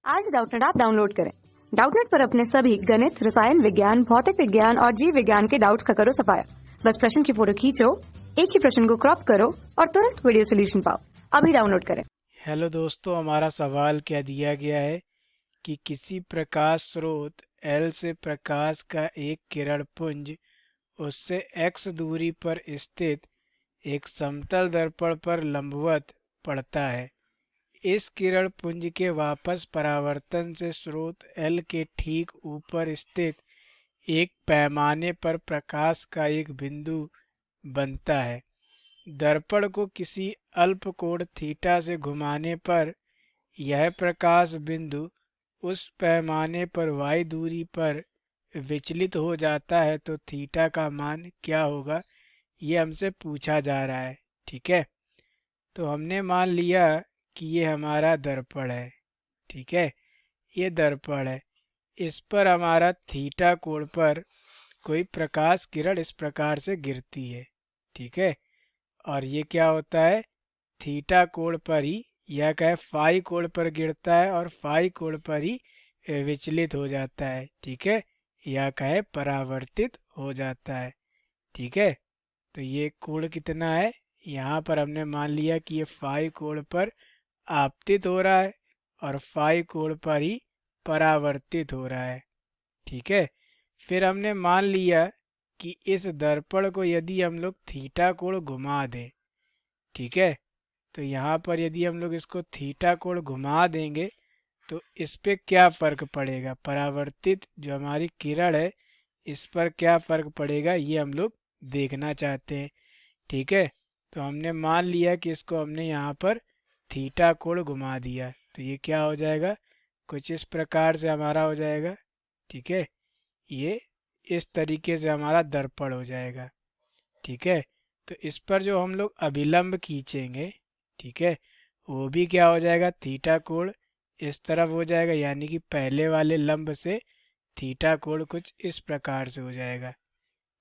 आज Doubtnut app download करें। Doubtnut पर अपने सभी गणित, रसायन विज्ञान, भौतिक विज्ञान और जीव विज्ञान के डाउट्स का करो सफाया। बस प्रश्न की फोटो खींचो, एक ही प्रश्न को क्रॉप करो और तुरंत वीडियो सोल्यूशन पाओ। अभी डाउनलोड करें। हेलो दोस्तों, हमारा सवाल क्या दिया गया है कि किसी प्रकाश स्रोत एल से प्रकाश का एक किरण पुंज उससे x दूरी पर स्थित एक समतल दर्पण पर लंबवत पड़ता है। इस किरण पुंज के वापस परावर्तन से स्रोत एल के ठीक ऊपर स्थित एक पैमाने पर प्रकाश का एक बिंदु बनता है। दर्पण को किसी अल्प कोण थीटा से घुमाने पर यह प्रकाश बिंदु उस पैमाने पर y दूरी पर विचलित हो जाता है, तो थीटा का मान क्या होगा, ये हमसे पूछा जा रहा है। ठीक है, तो हमने मान लिया कि ये हमारा दर्पण है। ठीक है, ये दर्पण है, इस पर हमारा थीटा कोण पर कोई प्रकाश किरण इस प्रकार से गिरती है। ठीक है, और ये क्या होता है, थीटा कोण पर ही, यह क्या है, फाई कोण पर गिरता है और फाई कोण पर ही विचलित हो जाता है। ठीक है, यह क्या है, परावर्तित हो जाता है। ठीक है, तो ये कोण कितना है, यहाँ पर हमने मान लिया कि ये फाई कोण पर आपतित हो रहा है और फाई कोण पर ही परावर्तित हो रहा है। ठीक है, फिर हमने मान लिया कि इस दर्पण को यदि हम लोग थीटा कोण घुमा दें, ठीक है, तो यहाँ पर यदि हम लोग इसको थीटा कोण घुमा देंगे तो इस पे क्या फ़र्क पड़ेगा, परावर्तित जो हमारी किरण है इस पर क्या फ़र्क पड़ेगा, ये हम लोग देखना चाहते हैं। ठीक है, तो हमने मान लिया कि इसको हमने यहाँ पर थीटा कोण घुमा दिया, तो ये क्या हो जाएगा, कुछ इस प्रकार से हमारा हो जाएगा। ठीक है, ये इस तरीके से हमारा दर्पण हो जाएगा। ठीक है, तो इस पर जो हम लोग अभिलंब खींचेंगे, ठीक है, वो भी क्या हो जाएगा, थीटा कोण इस तरफ हो जाएगा, यानी कि पहले वाले लंब से थीटा कोण कुछ इस प्रकार से हो जाएगा।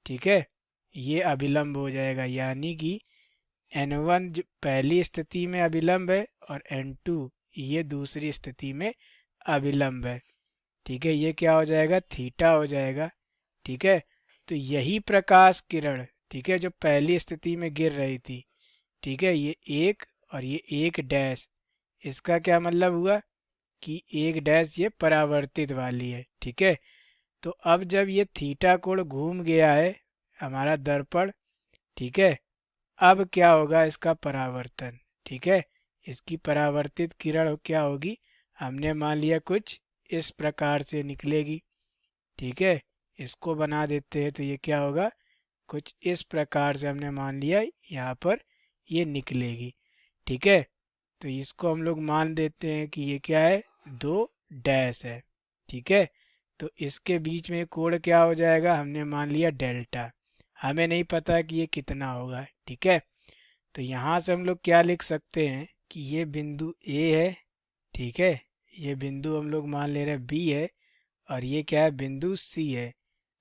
ठीक है, ये अभिलंब हो जाएगा, यानी कि n1 पहली स्थिति में अभिलंब है और n2 ये दूसरी स्थिति में अभिलंब है। ठीक है, ये क्या हो जाएगा, थीटा हो जाएगा। ठीक है, तो यही प्रकाश किरण, ठीक है, जो पहली स्थिति में गिर रही थी, ठीक है, ये एक और ये एक डैश, इसका क्या मतलब हुआ कि एक डैश ये परावर्तित वाली है। ठीक है, तो अब जब ये थीटा कोण घूम गया है हमारा दर्पण, ठीक है, अब क्या होगा, इसका परावर्तन। ठीक है, इसकी परावर्तित किरण क्या होगी, हमने मान लिया कुछ इस प्रकार से निकलेगी। ठीक है, इसको बना देते हैं, तो ये क्या होगा, कुछ इस प्रकार से हमने मान लिया यहाँ पर ये निकलेगी। ठीक है, तो इसको हम लोग मान देते हैं कि ये क्या है, दो डैश है। ठीक है, तो इसके बीच में कोण क्या हो जाएगा, हमने मान लिया डेल्टा, हमें नहीं पता कि ये कितना होगा। ठीक है, तो यहाँ से हम लोग क्या लिख सकते हैं कि ये बिंदु ए है। ठीक है, ये बिंदु हम लोग मान ले रहे हैं बी है और ये क्या है, बिंदु सी है।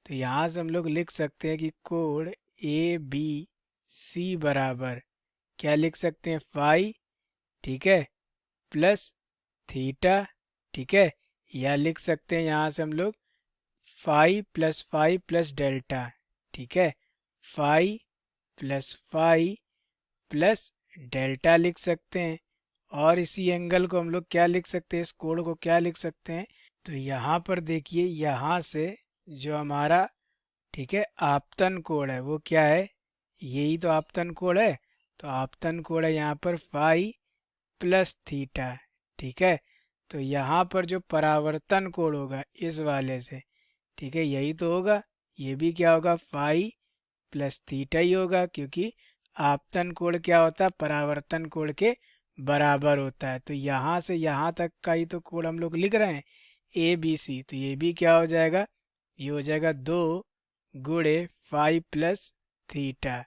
तो यहाँ से हम लोग लिख सकते हैं कि कोण ए बी सी बराबर क्या लिख सकते हैं, फाई, ठीक है, प्लस थीटा। ठीक है, या लिख सकते हैं यहाँ से हम लोग फाई प्लस डेल्टा। ठीक है, फाई प्लस डेल्टा लिख सकते हैं। और इसी एंगल को हम लोग क्या लिख सकते हैं, इस कोण को क्या लिख सकते हैं, तो यहाँ पर देखिए, यहाँ से जो हमारा, ठीक है, आपतन कोण है वो क्या है, यही तो आपतन कोण है, तो आपतन कोण है यहाँ पर फाई प्लस थीटा। ठीक है, तो यहाँ पर जो परावर्तन कोण होगा इस वाले से, ठीक है, यही तो होगा, ये भी क्या होगा, फाई प्लस थीटा ही होगा, क्योंकि आपतन कोण क्या होता है, परावर्तन कोण के बराबर होता है। तो यहाँ से यहाँ तक का ही तो कोण हम लोग लिख रहे हैं, ए बी सी, तो ये भी क्या हो जाएगा, ये हो जाएगा 2 गुणे फाई प्लस थीटा।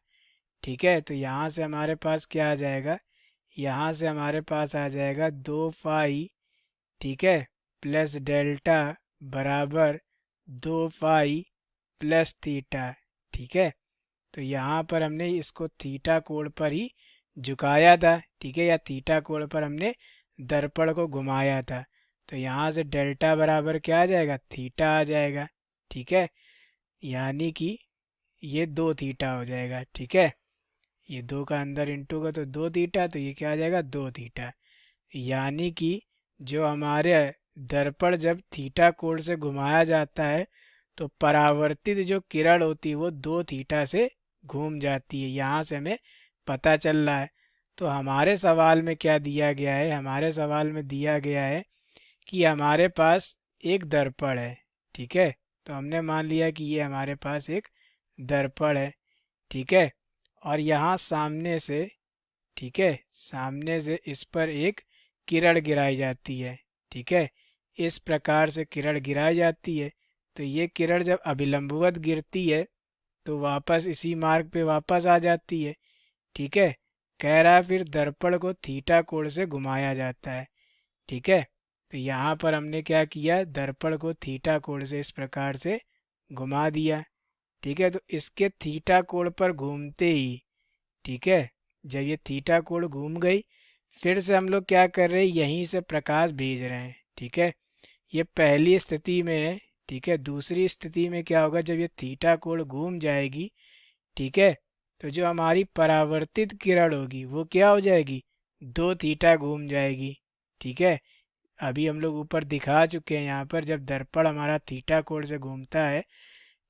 ठीक है, तो यहाँ से हमारे पास क्या आ जाएगा, यहाँ से हमारे पास आ जाएगा 2 फाई, ठीक है, प्लस डेल्टा बराबर 2 फाई प्लस थीटा। ठीक है, तो यहाँ पर हमने इसको थीटा कोण पर ही झुकाया था। ठीक है, या थीटा कोण पर हमने दर्पण को घुमाया था, तो यहाँ से डेल्टा बराबर क्या आ जाएगा, थीटा आ जाएगा। ठीक है, यानी कि ये 2 थीटा हो जाएगा। ठीक है, ये 2 का अंदर इंटू का तो 2 थीटा, तो ये क्या आ जाएगा 2 थीटा। यानी कि जो हमारे दर्पण जब थीटा कोण से घुमाया जाता है तो परावर्तित जो किरण होती है वो 2 थीटा से घूम जाती है। यहाँ से हमें पता चल रहा है। तो हमारे सवाल में क्या दिया गया है, हमारे सवाल में दिया गया है कि हमारे पास एक दर्पण है। ठीक है, तो हमने मान लिया कि ये हमारे पास एक दर्पण है। ठीक है, और यहाँ सामने से, ठीक है, सामने से इस पर एक किरण गिराई जाती है। ठीक है, इस प्रकार से किरण गिराई जाती है। तो ये किरण जब अभिलंबवत गिरती है तो वापस इसी मार्ग पे वापस आ जाती है। ठीक है, कह रहा है फिर दर्पण को थीटा कोण से घुमाया जाता है। ठीक है, तो यहाँ पर हमने क्या किया, दर्पण को थीटा कोण से इस प्रकार से घुमा दिया। ठीक है, तो इसके थीटा कोण पर घूमते ही, ठीक है, जब ये थीटा कोण घूम गई, फिर से हम लोग क्या कर रहे हैं, यहीं से प्रकाश भेज रहे हैं। ठीक है, ये पहली स्थिति में है। ठीक है, दूसरी स्थिति में क्या होगा, जब ये थीटा कोण घूम जाएगी, ठीक है, तो जो हमारी परावर्तित किरण होगी वो क्या हो जाएगी, 2 थीटा घूम जाएगी। ठीक है, अभी हम लोग ऊपर दिखा चुके हैं, यहाँ पर जब दर्पण हमारा थीटा कोण से घूमता है,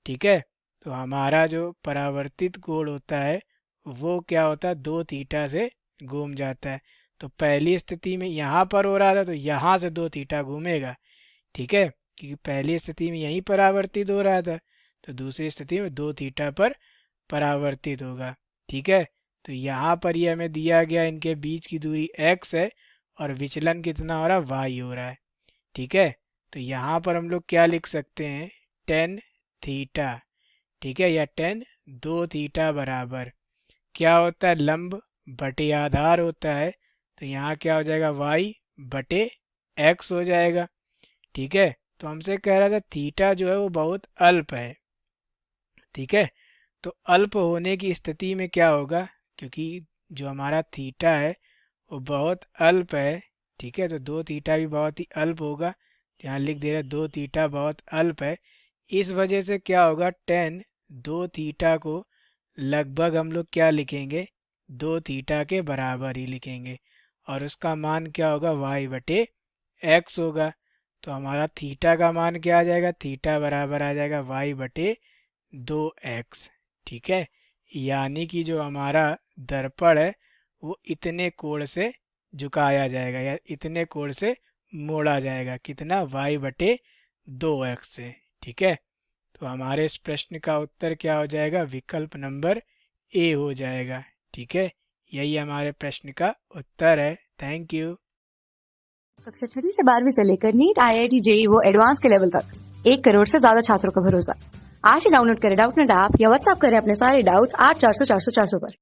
ठीक है, तो हमारा जो परावर्तित कोण होता है वो क्या होता है, 2 थीटा से घूम जाता है। तो पहली स्थिति में यहाँ पर हो रहा था तो यहाँ से 2 थीटा घूमेगा। ठीक है, क्योंकि पहली स्थिति में यहीं परावर्तित हो रहा था, तो दूसरी स्थिति में 2 थीटा पर परावर्तित होगा। ठीक है, तो यहाँ पर ये हमें दिया गया, इनके बीच की दूरी x है और विचलन कितना हो रहा है, y हो रहा है। ठीक है, तो यहाँ पर हम लोग क्या लिख सकते हैं, tan थीटा। ठीक है, या tan 2 थीटा बराबर क्या होता है, लंब बटे आधार होता है। तो यहाँ क्या हो जाएगा, y बटे x हो जाएगा। ठीक है, तो हमसे कह रहा था थीटा जो है वो बहुत अल्प है। ठीक है, तो अल्प होने की स्थिति में क्या होगा, क्योंकि जो हमारा थीटा है वो बहुत अल्प है। ठीक है, तो 2 थीटा भी बहुत ही अल्प होगा। यहाँ लिख दे रहा है 2 थीटा बहुत अल्प है। इस वजह से क्या होगा, tan 2 थीटा को लगभग हम लोग क्या लिखेंगे, 2 थीटा के बराबर ही लिखेंगे, और उसका मान क्या होगा, y बटे x होगा। तो हमारा थीटा का मान क्या आ जाएगा, थीटा बराबर आ जाएगा y बटे 2x। ठीक है, यानी कि जो हमारा दर्पण है वो इतने कोण से झुकाया जाएगा या इतने कोण से मोड़ा जाएगा, कितना, y बटे 2x से। ठीक है, तो हमारे इस प्रश्न का उत्तर क्या हो जाएगा, विकल्प नंबर ए हो जाएगा। ठीक है, यही हमारे प्रश्न का उत्तर है। Thank you. कक्षा 6 से 12वीं से लेकर नीट, IIT, JEE वो एडवांस के लेवल तक 1 करोड़ से ज्यादा छात्रों का भरोसा। आज ही डाउनलोड करें डाउटनेट ऐप या व्हाट्सएप करें अपने सारे डाउट्स 8400 400 400 पर।